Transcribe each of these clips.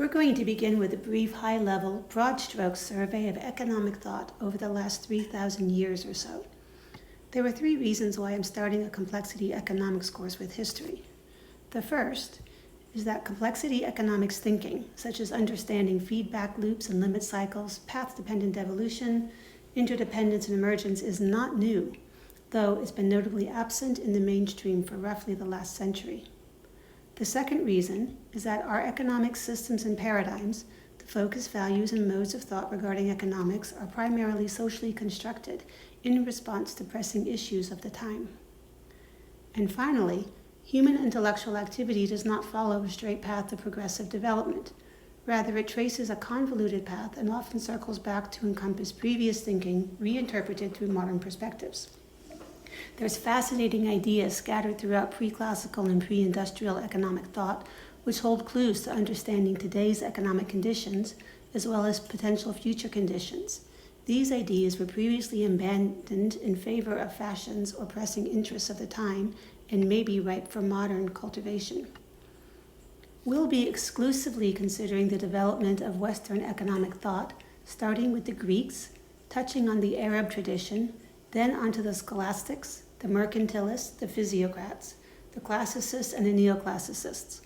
We're going to begin with a brief high-level, broad-stroke survey of economic thought over the last 3,000 years or so. There are three reasons why I'm starting a complexity economics course with history. The first is that complexity economics thinking, such as understanding feedback loops and limit cycles, path-dependent evolution, interdependence and emergence, is not new, though it's been notably absent in the mainstream for roughly the last century. The second reason is that our economic systems and paradigms, the focus, values, and modes of thought regarding economics, are primarily socially constructed in response to pressing issues of the time. And finally, human intellectual activity does not follow a straight path to progressive development. Rather, it traces a convoluted path and often circles back to encompass previous thinking, reinterpreted through modern perspectives. There's fascinating ideas scattered throughout pre-classical and pre-industrial economic thought, which hold clues to understanding today's economic conditions, as well as potential future conditions. These ideas were previously abandoned in favor of fashions or pressing interests of the time, and may be ripe for modern cultivation. We'll be exclusively considering the development of Western economic thought, starting with the Greeks, touching on the Arab tradition, then onto the scholastics, the mercantilists, the physiocrats, the classicists, and the neoclassicists.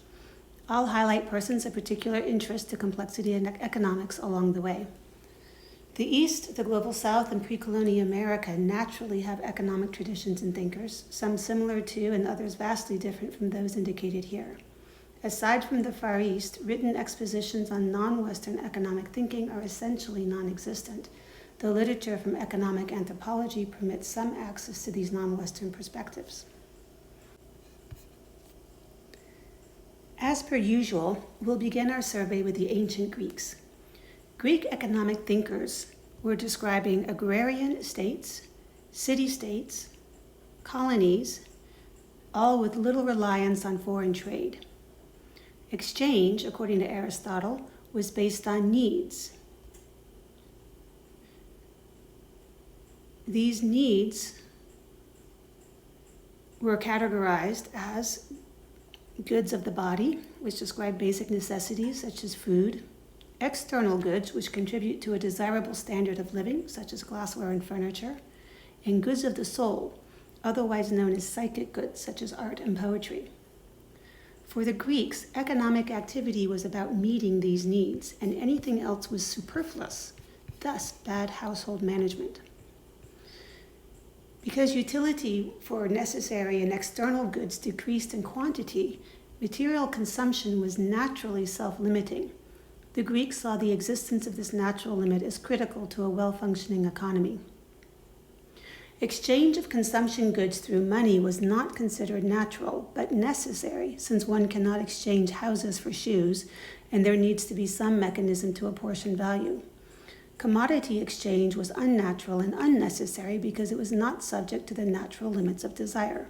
I'll highlight persons of particular interest to complexity and economics along the way. The East, the Global South, and pre-colonial America naturally have economic traditions and thinkers, some similar to and others vastly different from those indicated here. Aside from the Far East, written expositions on non-Western economic thinking are essentially non-existent. The literature from economic anthropology permits some access to these non-Western perspectives. As per usual, we'll begin our survey with the ancient Greeks. Greek economic thinkers were describing agrarian states, city-states, colonies, all with little reliance on foreign trade. Exchange, according to Aristotle, was based on needs. These needs were categorized as goods of the body, which describe basic necessities such as food, external goods, which contribute to a desirable standard of living, such as glassware and furniture, and goods of the soul, otherwise known as psychic goods, such as art and poetry. For the Greeks, economic activity was about meeting these needs, and anything else was superfluous, thus bad household management. Because utility for necessary and external goods decreased in quantity, material consumption was naturally self-limiting. The Greeks saw the existence of this natural limit as critical to a well-functioning economy. Exchange of consumption goods through money was not considered natural, but necessary, since one cannot exchange houses for shoes, and there needs to be some mechanism to apportion value. Commodity exchange was unnatural and unnecessary because it was not subject to the natural limits of desire.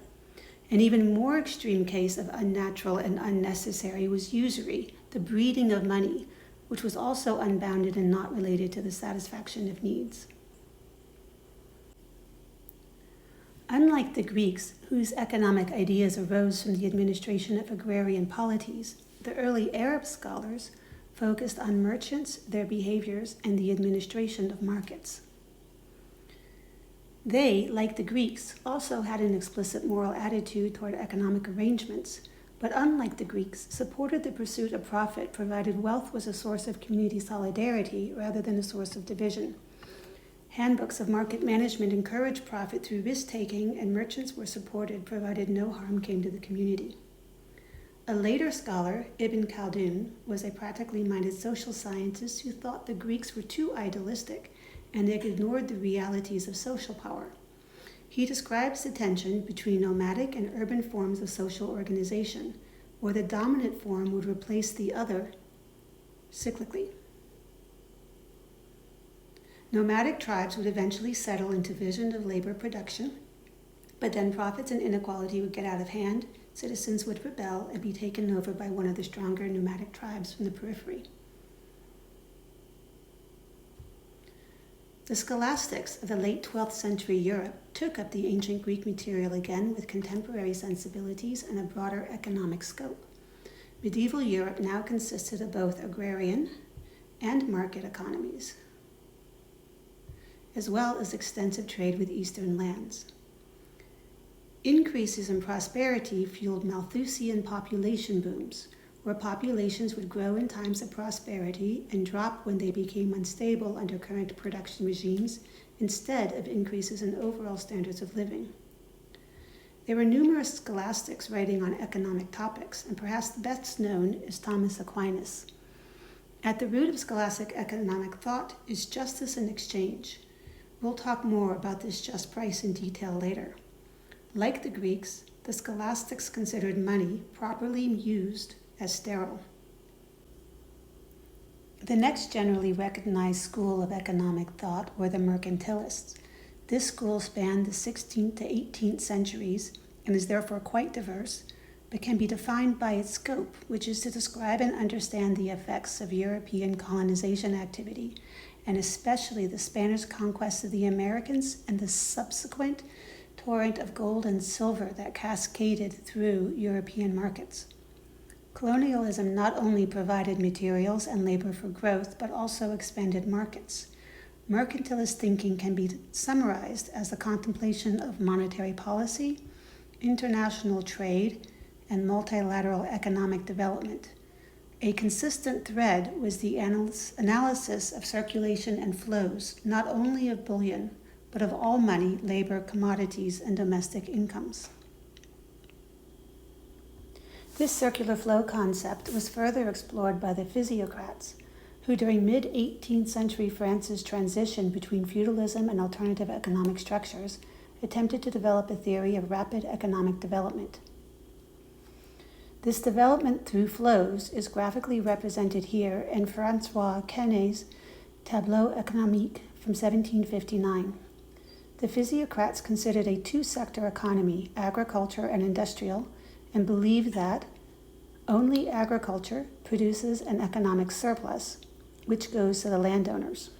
An even more extreme case of unnatural and unnecessary was usury, the breeding of money, which was also unbounded and not related to the satisfaction of needs. Unlike the Greeks, whose economic ideas arose from the administration of agrarian polities, the early Arab scholars focused on merchants, their behaviors, and the administration of markets. They, like the Greeks, also had an explicit moral attitude toward economic arrangements, but unlike the Greeks, supported the pursuit of profit provided wealth was a source of community solidarity rather than a source of division. Handbooks of market management encouraged profit through risk-taking, and merchants were supported provided no harm came to the community. A later scholar, Ibn Khaldun, was a practically minded social scientist who thought the Greeks were too idealistic and they ignored the realities of social power. He describes the tension between nomadic and urban forms of social organization, where the dominant form would replace the other cyclically. Nomadic tribes would eventually settle into division of labor production, but then profits and inequality would get out of hand, citizens would rebel and be taken over by one of the stronger nomadic tribes from the periphery. The scholastics of the late 12th century Europe took up the ancient Greek material again with contemporary sensibilities and a broader economic scope. Medieval Europe now consisted of both agrarian and market economies, as well as extensive trade with eastern lands. Increases in prosperity fueled Malthusian population booms, where populations would grow in times of prosperity and drop when they became unstable under current production regimes, instead of increases in overall standards of living. There were numerous scholastics writing on economic topics, and perhaps the best known is Thomas Aquinas. At the root of scholastic economic thought is justice and exchange. We'll talk more about this just price in detail later. Like the Greeks, the scholastics considered money, properly used, as sterile. The next generally recognized school of economic thought were the mercantilists. This school spanned the 16th to 18th centuries and is therefore quite diverse, but can be defined by its scope, which is to describe and understand the effects of European colonization activity, and especially the Spanish conquest of the Americans and the subsequent torrent of gold and silver that cascaded through European markets. Colonialism not only provided materials and labor for growth, but also expanded markets. Mercantilist thinking can be summarized as the contemplation of monetary policy, international trade, and multilateral economic development. A consistent thread was the analysis of circulation and flows, not only of bullion, but of all money, labor, commodities, and domestic incomes. This circular flow concept was further explored by the physiocrats, who during mid-18th century France's transition between feudalism and alternative economic structures attempted to develop a theory of rapid economic development. This development through flows is graphically represented here in Francois Quesnay's Tableau économique from 1759. The physiocrats considered a two-sector economy, agriculture and industrial, and believed that only agriculture produces an economic surplus, which goes to the landowners.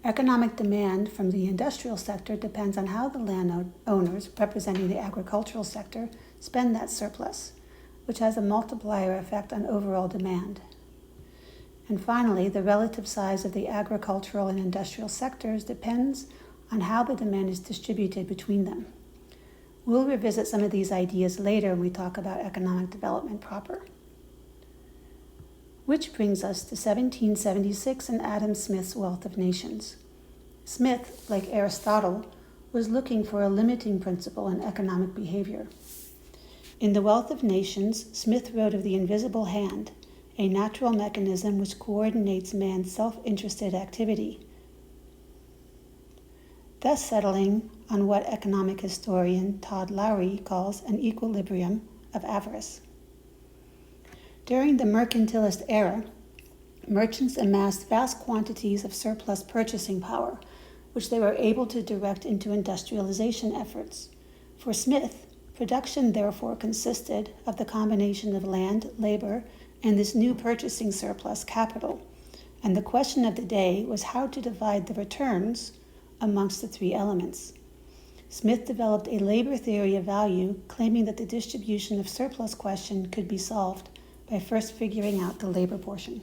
Economic demand from the industrial sector depends on how the landowners, representing the agricultural sector, spend that surplus, which has a multiplier effect on overall demand. And finally, the relative size of the agricultural and industrial sectors depends on how the demand is distributed between them. We'll revisit some of these ideas later when we talk about economic development proper. Which brings us to 1776 and Adam Smith's Wealth of Nations. Smith, like Aristotle, was looking for a limiting principle in economic behavior. In The Wealth of Nations, Smith wrote of the invisible hand, a natural mechanism which coordinates man's self-interested activity, thus settling on what economic historian Todd Lowry calls an equilibrium of avarice. During the mercantilist era, merchants amassed vast quantities of surplus purchasing power, which they were able to direct into industrialization efforts. For Smith, production therefore consisted of the combination of land, labor, and this new purchasing surplus capital, and the question of the day was how to divide the returns amongst the three elements. Smith developed a labor theory of value, claiming that the distribution of surplus question could be solved by first figuring out the labor portion.